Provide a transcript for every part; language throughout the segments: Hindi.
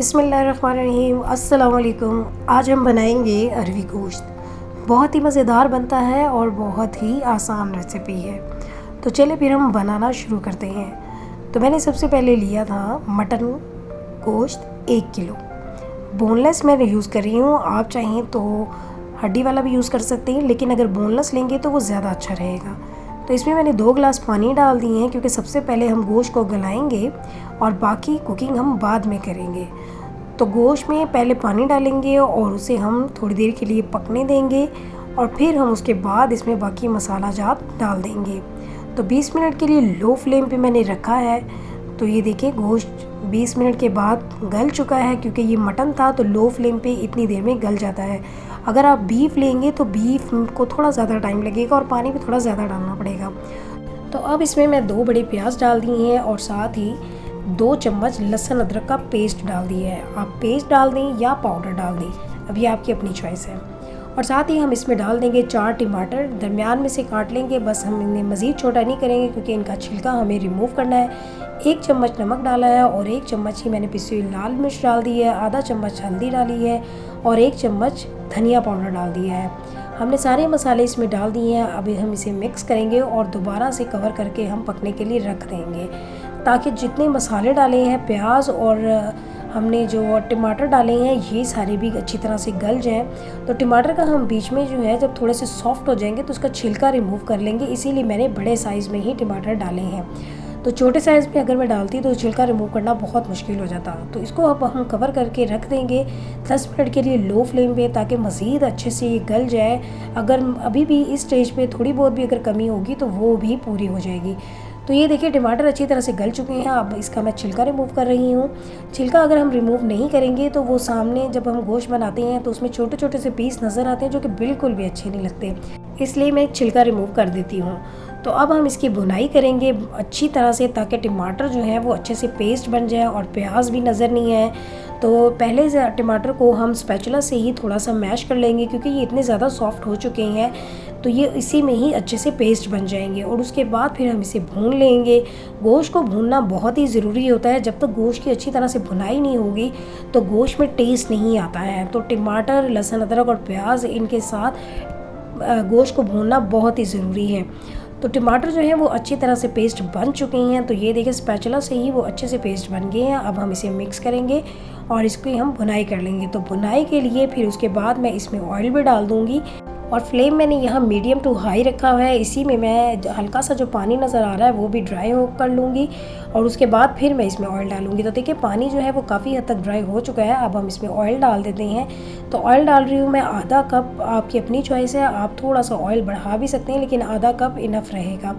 बिस्मिल्लाहिर्रहमानिर्रहीम। अस्सलाम वालेकुम। आज हम बनाएंगे अरवी गोश्त। बहुत ही मज़ेदार बनता है और बहुत ही आसान रेसिपी है। तो चलिए फिर हम बनाना शुरू करते हैं। तो मैंने सबसे पहले लिया था मटन गोश्त 1 किलो। बोनलेस मैं यूज़ कर रही हूँ, आप चाहें तो हड्डी वाला भी यूज़ कर सकते हैं, लेकिन अगर बोनलेस लेंगे तो वो ज़्यादा अच्छा रहेगा। तो इसमें मैंने 2 गिलास पानी डाल दिए हैं, क्योंकि सबसे पहले हम गोश्त को गलाएंगे और बाकी कुकिंग हम बाद में करेंगे। तो गोश्त में पहले पानी डालेंगे और उसे हम थोड़ी देर के लिए पकने देंगे और फिर हम उसके बाद इसमें बाकी मसाला जात डाल देंगे। तो 20 मिनट के लिए लो फ्लेम पे मैंने रखा है। तो ये देखिए गोश्त 20 मिनट के बाद गल चुका है, क्योंकि ये मटन था तो लो फ्लेम पे इतनी देर में गल जाता है। अगर आप बीफ लेंगे तो बीफ को थोड़ा ज़्यादा टाइम लगेगा और पानी भी थोड़ा ज़्यादा डालना पड़ेगा। तो अब इसमें मैं 2 बड़े प्याज डाल दिए हैं और साथ ही 2 चम्मच लहसुन अदरक का पेस्ट डाल दिया है। आप पेस्ट डाल दें या पाउडर डाल दें, अभी आपकी अपनी चॉइस है। और साथ ही हम इसमें डाल देंगे 4 टमाटर, दरमियान में से काट लेंगे, बस हम इन्हें मज़ीद छोटा नहीं करेंगे क्योंकि इनका छिलका हमें रिमूव करना है। 1 चम्मच नमक डाला है और 1 चम्मच ही मैंने पिसी हुई लाल मिर्च डाल दी है, आधा चम्मच हल्दी डाली है और 1 चम्मच धनिया पाउडर डाल दिया है। हमने सारे मसाले इसमें डाल दिए हैं। अभी हम इसे मिक्स करेंगे और दोबारा से कवर करके हम पकने के लिए रख देंगे, ताकि जितने मसाले डाले हैं, प्याज और हमने जो टमाटर डाले हैं, ये सारे भी अच्छी तरह से गल जाएं। तो टमाटर का हम बीच में जो है जब थोड़े से सॉफ्ट हो जाएंगे तो उसका छिलका रिमूव कर लेंगे, इसीलिए मैंने बड़े साइज़ में ही टमाटर डाले हैं। तो छोटे साइज़ में अगर मैं डालती तो छिलका रिमूव करना बहुत मुश्किल हो जाता। तो इसको अब हम कवर करके रख देंगे 10 मिनट के लिए लो फ्लेम पे, ताकि मज़ीद अच्छे से ये गल जाए। अगर अभी भी इस स्टेज पे थोड़ी बहुत भी अगर कमी होगी तो वो भी पूरी हो जाएगी। तो ये देखिए टमाटर अच्छी तरह से गल चुके हैं। अब इसका मैं छिलका रिमूव कर रही हूँ। छिलका अगर हम रिमूव नहीं करेंगे तो वो सामने जब हम गोश्त बनाते हैं तो उसमें छोटे छोटे से पीस नज़र आते हैं, जो कि बिल्कुल भी अच्छे नहीं लगते, इसलिए मैं छिलका रिमूव कर देती हूँ। तो अब हम इसकी भुनाई करेंगे अच्छी तरह से, ताकि टमाटर जो है वो अच्छे से पेस्ट बन जाए और प्याज भी नज़र नहीं आए। तो पहले से टमाटर को हम स्पैचुला से ही थोड़ा सा मैश कर लेंगे, क्योंकि ये इतने ज़्यादा सॉफ्ट हो चुके हैं तो ये इसी में ही अच्छे से पेस्ट बन जाएंगे। और उसके बाद फिर हम इसे भून लेंगे। गोश्त को भूनना बहुत ही ज़रूरी होता है। जब तक गोश्त की अच्छी तरह से भुनाई नहीं होगी तो गोश्त में टेस्ट नहीं आता है। तो टमाटर, लहसुन, अदरक और प्याज, इनके साथ गोश्त को भूनना बहुत ही ज़रूरी है। तो टमाटर जो है वो अच्छी तरह से पेस्ट बन चुके हैं। तो ये देखिए स्पैचुला से ही वो अच्छे से पेस्ट बन गए हैं। अब हम इसे मिक्स करेंगे और इसकी हम भुनाई कर लेंगे। तो भुनाई के लिए फिर उसके बाद मैं इसमें ऑयल भी डाल दूँगी और फ्लेम मैंने यहाँ मीडियम टू हाई रखा हुआ है। इसी में मैं हल्का सा जो पानी नज़र आ रहा है वो भी ड्राई हो कर लूँगी और उसके बाद फिर मैं इसमें ऑयल डालूँगी। तो देखिए पानी जो है वो काफ़ी हद तक ड्राई हो चुका है। अब हम इसमें ऑयल डाल देते हैं। तो ऑयल डाल रही हूँ मैं आधा कप, आपकी अपनी चॉइस है, आप थोड़ा सा ऑयल बढ़ा भी सकते हैं, लेकिन आधा कप इनफ रहेगा।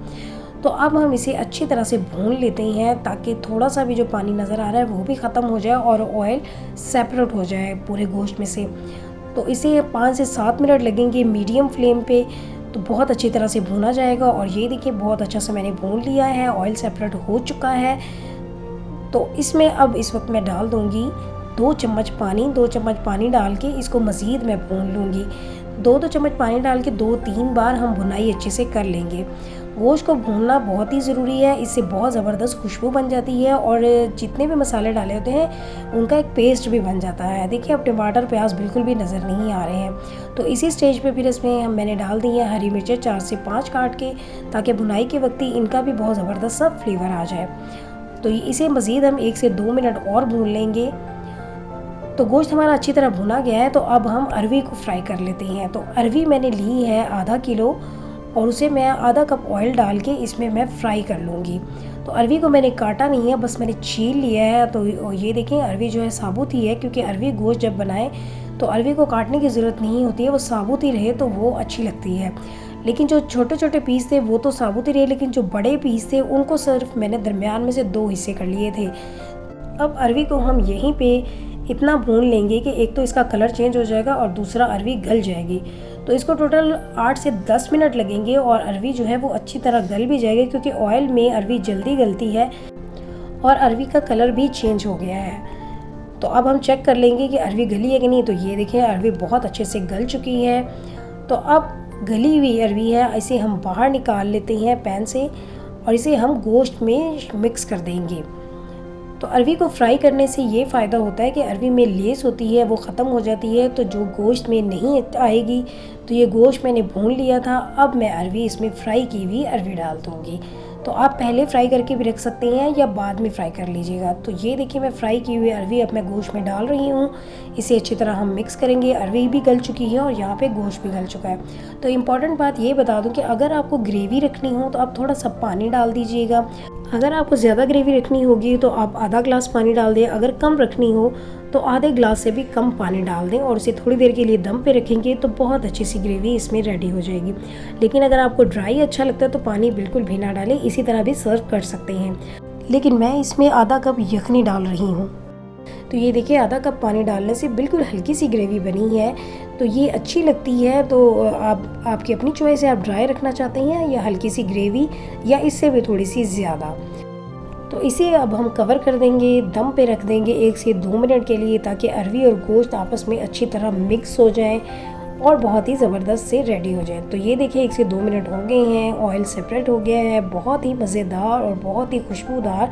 तो अब हम इसे अच्छी तरह से भून लेते हैं, ताकि थोड़ा सा भी जो पानी नज़र आ रहा है वो भी ख़त्म हो जाए और ऑयल सेपरेट हो जाए पूरे गोश्त में से। तो इसे 5 से 7 मिनट लगेंगे मीडियम फ्लेम पे, तो बहुत अच्छी तरह से भूना जाएगा। और ये देखिए बहुत अच्छा से मैंने भून लिया है, ऑयल सेपरेट हो चुका है। तो इसमें अब इस वक्त मैं डाल दूँगी 2 चम्मच पानी। 2 चम्मच पानी डाल के इसको मज़ीद मैं भून लूँगी। 2 चम्मच पानी डाल के 2-3 बार हम भुनाई अच्छे से कर लेंगे। गोश्त को भूनना बहुत ही ज़रूरी है, इससे बहुत ज़बरदस्त खुशबू बन जाती है और जितने भी मसाले डाले होते हैं उनका एक पेस्ट भी बन जाता है। देखिए अब टमाटर, प्याज बिल्कुल भी नज़र नहीं आ रहे हैं। तो इसी स्टेज पे फिर इसमें मैंने डाल दी है हरी मिर्चें 4 से 5 काट के, ताकि भुनाई के वक्त ही इनका भी बहुत ज़बरदस्त सा फ्लेवर आ जाए। तो इसे मज़ीद हम 1 से 2 मिनट और भून लेंगे। तो गोश्त हमारा अच्छी तरह भुना गया है। तो अब हम अरवी को फ्राई कर लेते हैं। तो अरवी मैंने ली है आधा किलो और उसे मैं आधा कप ऑयल डाल के इसमें मैं फ्राई कर लूँगी। तो अरवी को मैंने काटा नहीं है, बस मैंने छील लिया है। तो ये देखें अरवी जो है साबुत ही है, क्योंकि अरवी गोश्त जब बनाए तो अरवी को काटने की ज़रूरत नहीं होती है, वो साबुत ही रहे तो वो अच्छी लगती है। लेकिन जो छोटे छोटे पीस थे वो तो साबुत ही रहे, लेकिन जो बड़े पीस थे उनको सिर्फ मैंने दरमियान में से 2 हिस्से कर लिए थे। अब अरवी को हम यहीं पे इतना भून लेंगे कि एक तो इसका कलर चेंज हो जाएगा और दूसरा अरवी गल जाएगी। तो इसको टोटल 8 से 10 मिनट लगेंगे और अरवी जो है वो अच्छी तरह गल भी जाएगी, क्योंकि ऑयल में अरवी जल्दी गलती है और अरवी का कलर भी चेंज हो गया है। तो अब हम चेक कर लेंगे कि अरवी गली है कि नहीं। तो ये देखिए अरवी बहुत अच्छे से गल चुकी है। तो अब गली हुई अरवी है, इसे हम बाहर निकाल लेते हैं पैन से और इसे हम गोश्त में मिक्स कर देंगे। तो अरवी को फ्राई करने से ये फ़ायदा होता है कि अरवी में लेस होती है वो ख़त्म हो जाती है, तो जो गोश्त में नहीं आएगी। तो ये गोश्त मैंने भून लिया था, अब मैं अरवी इसमें फ़्राई की हुई अरवी डाल दूँगी। तो आप पहले फ्राई करके भी रख सकते हैं या बाद में फ्राई कर लीजिएगा। तो ये देखिए मैं फ्राई की हुई अरवी अब मैं गोश्त में डाल रही हूँ। इसे अच्छी तरह हम मिक्स करेंगे। अरवी भी गल चुकी है और यहाँ पे गोश्त भी गल चुका है। तो इम्पॉर्टेंट बात ये बता दूँ कि अगर आपको ग्रेवी रखनी हो तो आप थोड़ा सा पानी डाल दीजिएगा। अगर आपको ज़्यादा ग्रेवी रखनी होगी तो आप आधा ग्लास पानी डाल दें। अगर कम रखनी हो तो आधे ग्लास से भी कम पानी डाल दें और इसे थोड़ी देर के लिए दम पे रखेंगे तो बहुत अच्छी सी ग्रेवी इसमें रेडी हो जाएगी। लेकिन अगर आपको ड्राई अच्छा लगता है तो पानी बिल्कुल भी ना डालें, इसी तरह भी सर्व कर सकते हैं। लेकिन मैं इसमें आधा कप यखनी डाल रही हूँ। तो ये देखिए आधा कप पानी डालने से बिल्कुल हल्की सी ग्रेवी बनी है। तो ये अच्छी लगती है। तो आपकी अपनी चॉइस है, आप ड्राई रखना चाहते हैं या हल्की सी ग्रेवी या इससे भी थोड़ी सी ज़्यादा। तो इसे अब हम कवर कर देंगे, दम पे रख देंगे 1 से 2 मिनट के लिए, ताकि अरवी और गोश्त आपस में अच्छी तरह मिक्स हो जाएं और बहुत ही ज़बरदस्त से रेडी हो जाए। तो ये देखिए 1 से 2 मिनट हो गए हैं, ऑयल सेपरेट हो गया है, बहुत ही मज़ेदार और बहुत ही खुशबूदार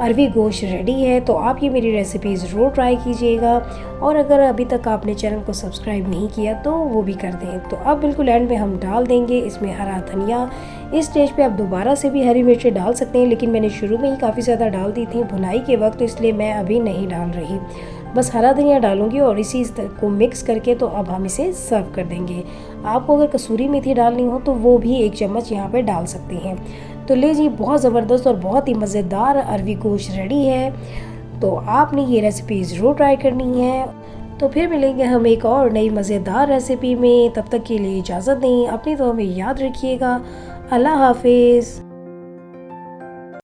अरवी गोश्त रेडी है। तो आप ये मेरी रेसिपी ज़रूर ट्राई कीजिएगा और अगर अभी तक आपने चैनल को सब्सक्राइब नहीं किया तो वो भी कर दें। तो अब बिल्कुल एंड में हम डाल देंगे इसमें हरा धनिया। इस स्टेज पे आप दोबारा से भी हरी मिर्चें डाल सकते हैं, लेकिन मैंने शुरू में ही काफ़ी ज़्यादा डाल दी थी भुनाई के वक्त, तो इसलिए मैं अभी नहीं डाल रही। बस हरा धनिया डालूंगी और इसी को मिक्स करके तो अब हम इसे सर्व कर देंगे। आपको अगर कसूरी मेथी डालनी हो तो वो भी 1 चम्मच यहाँ पे डाल सकते हैं। तो ले जी, बहुत ज़बरदस्त और बहुत ही मज़ेदार अरवी गोश्त रेडी है। तो आपने ये रेसिपी ज़रूर ट्राई करनी है। तो फिर मिलेंगे हम एक और नई मज़ेदार रेसिपी में। तब तक के लिए इजाज़त दें, अपनी तो हमें याद रखिएगा। अल्लाह हाफिज़।